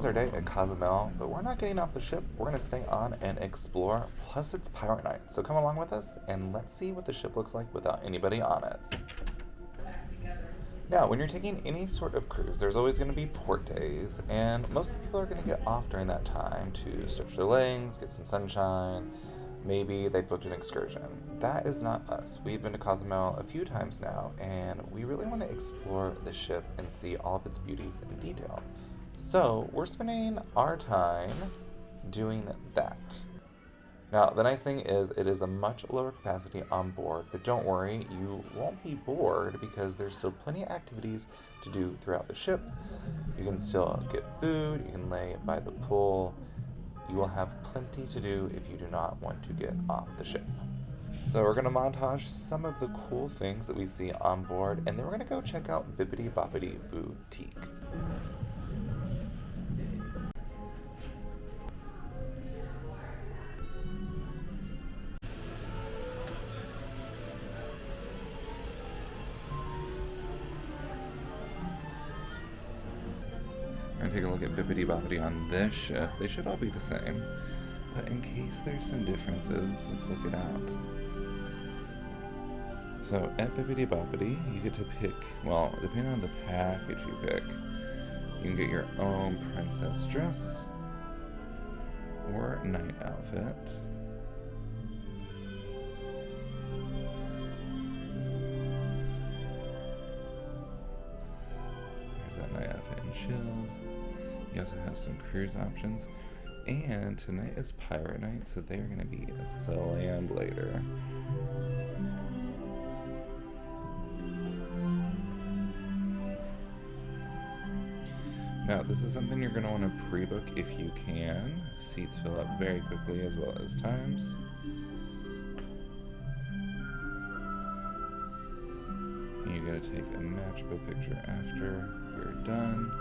is our day at Cozumel, but we're not getting off the ship. We're going to stay on and explore. Plus, it's pirate night. So come along with us and let's see what the ship looks like without anybody on it. Now, when you're taking any sort of cruise, there's always going to be port days, and most of the people are going to get off during that time to stretch their legs, get some sunshine. Maybe they booked an excursion. That is not us. We've been to Cozumel a few times now, and we really want to explore the ship and see all of its beauties and details. So we're spending our time doing that. Now, the nice thing is it is a much lower capacity on board, but don't worry, you won't be bored because there's still plenty of activities to do throughout the ship. You can still get food, you can lay by the pool. You will have plenty to do if you do not want to get off the ship. So we're going to montage some of the cool things that we see on board, and then we're going to go check out Bibbidi Bobbidi Boutique. We're going to take a look at Bibbidi Bobbidi on this ship. They should all be the same, but in case there's some differences, let's look it out. So at Bibbidi Bobbidi, you get to pick, well, depending on the package you pick, you can get your own princess dress or night outfit. There's that night outfit and shield. You also have some cruise options. And tonight is pirate night, so they're going to be a slammed later. Now, this is something you're going to want to pre-book if you can. Seats fill up very quickly as well as times. You got to take a magical picture after you're done.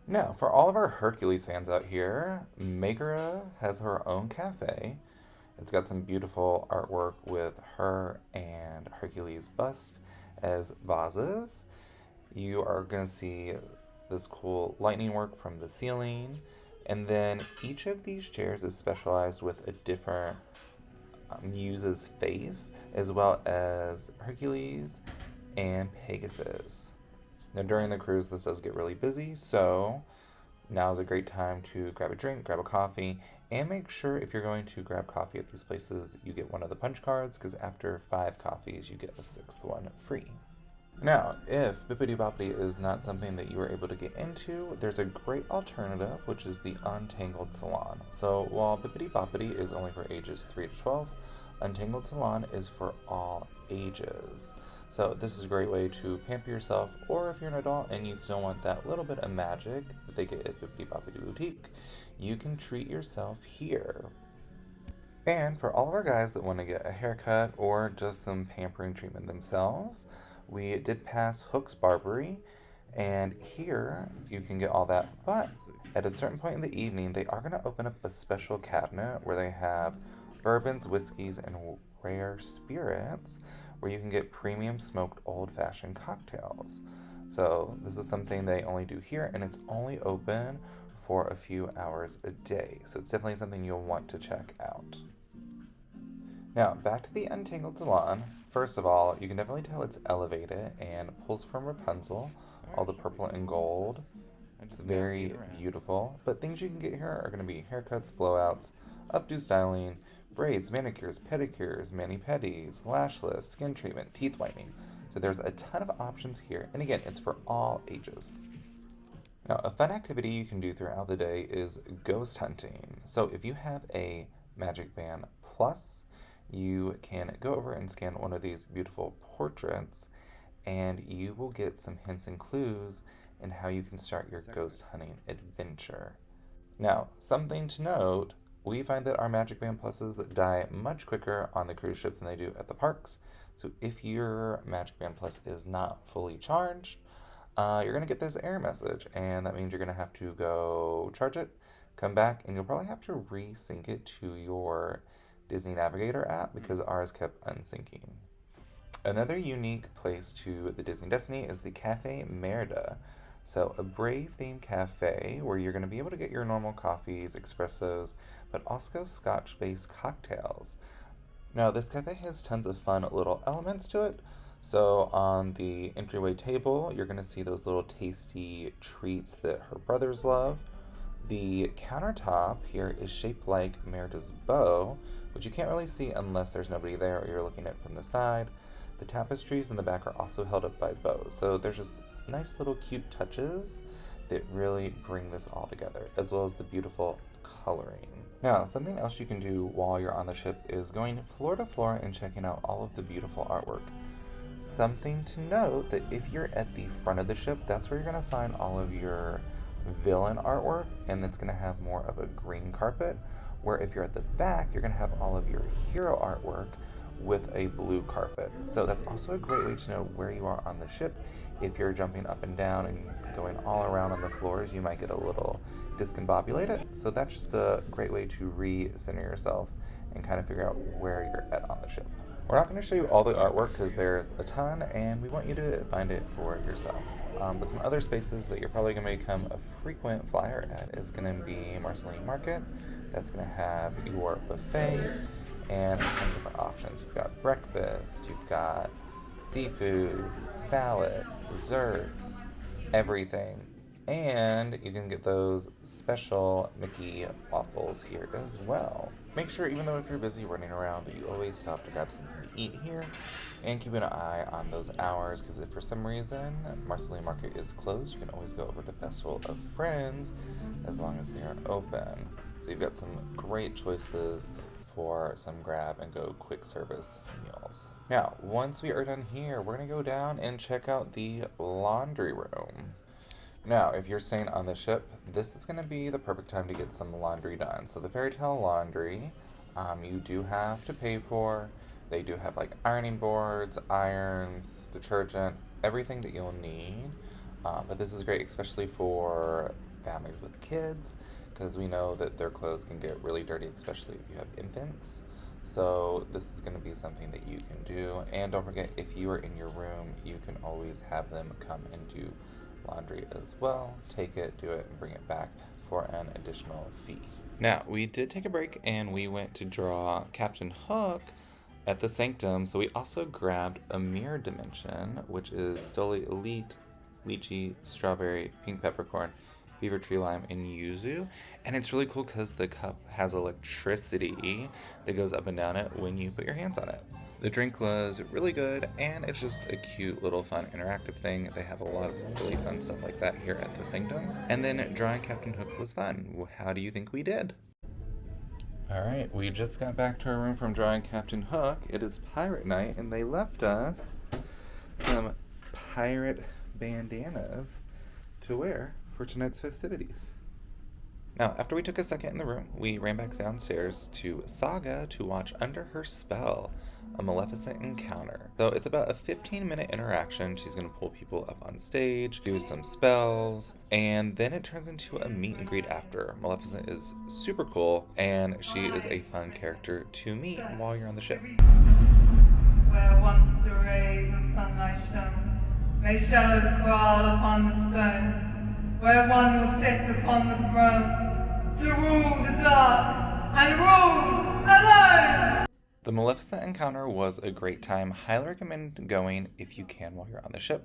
Now, for all of our Hercules fans out here, Megara has her own cafe. It's got some beautiful artwork with her and Hercules' bust as vases. You are going to see this cool lightning work from the ceiling. And then each of these chairs is specialized with a different muse's face, as well as Hercules and Pegasus. Now, during the cruise, this does get really busy, so now is a great time to grab a drink, grab a coffee, and make sure if you're going to grab coffee at these places, you get one of the punch cards, because after 5 coffees, you get a 6th one free. Now, if Bibbidi Bobbidi is not something that you were able to get into, there's a great alternative, which is the Untangled Salon. So while Bibbidi Bobbidi is only for ages 3 to 12, Untangled Salon is for all ages. So this is a great way to pamper yourself, or if you're an adult and you still want that little bit of magic that they get at Bibbidi Bobbidi Boutique, you can treat yourself here. And for all of our guys that want to get a haircut or just some pampering treatment themselves, we did pass Hook's Barbery, and here you can get all that, but at a certain point in the evening, they are going to open up a special cabinet where they have bourbons, whiskeys, and rare spirits, where you can get premium smoked old-fashioned cocktails. So this is something they only do here, and it's only open for a few hours a day. So it's definitely something you'll want to check out. Now, back to the Untangled Salon. First of all, you can definitely tell it's elevated and pulls from Rapunzel, all the purple and gold. It's very beautiful. But things you can get here are going to be haircuts, blowouts, updo styling, braids, manicures, pedicures, mani-pedis, lash lifts, skin treatment, teeth whitening. So there's a ton of options here. And again, it's for all ages. Now, a fun activity you can do throughout the day is ghost hunting. So if you have a Magic Band Plus, you can go over and scan one of these beautiful portraits, and you will get some hints and clues in how you can start your ghost hunting adventure. Now, something to note, we find that our Magic Band Pluses die much quicker on the cruise ships than they do at the parks. So if your Magic Band Plus is not fully charged, you're going to get this error message, and that means you're going to have to go charge it, come back, and you'll probably have to resync it to your Disney Navigator app because ours kept unsyncing. Another unique place to the Disney Destiny is the Cafe Merida. So, a brave themed cafe where you're going to be able to get your normal coffees, espressos, but also Scotch based cocktails. Now, this cafe has tons of fun little elements to it. So, on the entryway table, you're going to see those little tasty treats that her brothers love. The countertop here is shaped like Merida's bow, which you can't really see unless there's nobody there or you're looking at it from the side. The tapestries in the back are also held up by bows, so there's just nice little cute touches that really bring this all together, as well as the beautiful coloring. Now, something else you can do while you're on the ship is going floor to floor and checking out all of the beautiful artwork. Something to note that if you're at the front of the ship, that's where you're going to find all of your villain artwork, and it's going to have more of a green carpet, where if you're at the back, you're going to have all of your hero artwork with a blue carpet. So that's also a great way to know where you are on the ship. If you're jumping up and down and going all around on the floors, you might get a little discombobulated. So that's just a great way to re-center yourself and kind of figure out where you're at on the ship. We're not going to show you all the artwork because there's a ton, and we want you to find it for yourself. But some other spaces that you're probably going to become a frequent flyer at is going to be Marceline Market. That's going to have your buffet and a ton of different options. You've got breakfast, you've got seafood, salads, desserts, everything. And you can get those special Mickey waffles here as well. Make sure, even though if you're busy running around, that you always stop to grab something to eat here and keep an eye on those hours, because if for some reason Marceline Market is closed, you can always go over to Festival of Friends as long as they are open. So you've got some great choices for some grab and go quick service meals. Now, once we are done here, we're going to go down and check out the laundry room. Now, if you're staying on the ship, this is going to be the perfect time to get some laundry done. So the Fairy Tale Laundry, you do have to pay for. They do have like ironing boards, irons, detergent, everything that you'll need. But this is great, especially for families with kids, because we know that their clothes can get really dirty, especially if you have infants. So this is going to be something that you can do. And don't forget, if you are in your room, you can always have them come and do laundry as well. Take it, do it, and bring it back for an additional fee. Now, we did take a break and we went to draw Captain Hook at the Sanctum, so we also grabbed a mirror dimension, which is Stoli Elite, Lychee, Strawberry, Pink Peppercorn, Fever Tree Lime, and Yuzu. And it's really cool because the cup has electricity that goes up and down it when you put your hands on it. The drink was really good, and it's just a cute little fun interactive thing. They have a lot of really fun stuff like that here at the Sanctum. And then drawing Captain Hook was fun. How do you think we did? Alright, we just got back to our room from drawing Captain Hook. It is pirate night, and they left us some pirate bandanas to wear for tonight's festivities. Now, after we took a second in the room, we ran back downstairs to Saga to watch Under Her Spell, a Maleficent encounter. So it's about a 15-minute interaction. She's going to pull people up on stage, do some spells, and then it turns into a meet and greet after. Maleficent is super cool, and she is a fun character to meet while you're on the ship. Where once the rays of sunlight shone, may shadows crawl upon the stone, where one will sit upon the throne, to rule the dark and rule alone! The Maleficent encounter was a great time. Highly recommend going if you can while you're on the ship.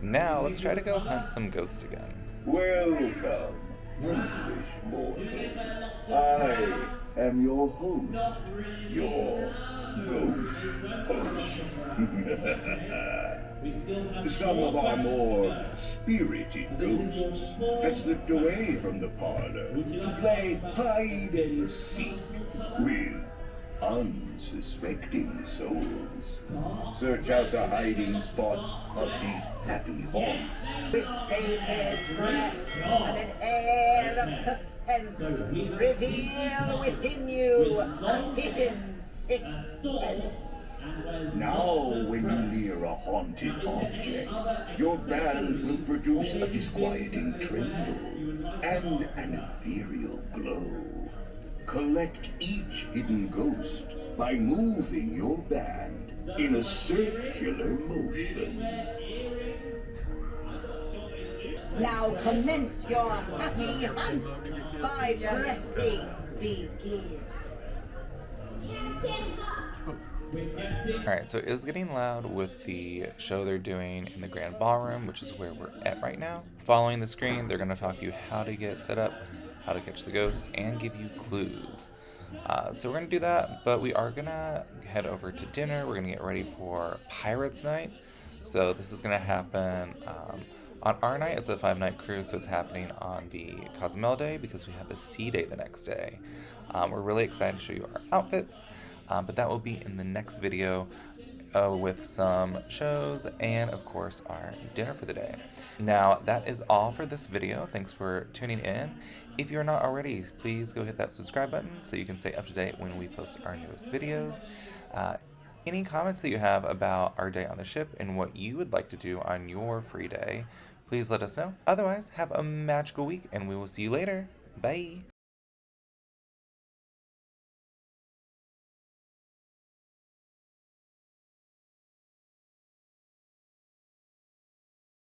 Now, let's try to go hunt some ghosts again. Welcome, foolish mortals. I am your host, your ghost host. Some of our more spirited ghosts had slipped away from the parlor to play hide and seek with unsuspecting souls. Search out the hiding spots of these happy haunts. With bated breath and an air of suspense, reveal within you a hidden sixpence. Now, when you near a haunted object, your band will produce a disquieting tremble and an ethereal glow. Collect each hidden ghost by moving your band in a circular motion. Now commence your happy hunt by pressing begin. Alright, so it is getting loud with the show they're doing in the Grand Ballroom, which is where we're at right now. Following the screen, they're going to talk you how to get set up, how to catch the ghost, and give you clues. So we're going to do that, but we are going to head over to dinner. We're going to get ready for Pirates Night. So this is going to happen on our night. It's a 5-night cruise, so it's happening on the Cozumel day because we have a sea day the next day. We're really excited to show you our outfits, but that will be in the next video with some shows and, of course, our dinner for the day. Now, that is all for this video. Thanks for tuning in. If you're not already, please go hit that subscribe button so you can stay up to date when we post our newest videos. Any comments that you have about our day on the ship and what you would like to do on your free day, please let us know. Otherwise, have a magical week, and we will see you later. Bye!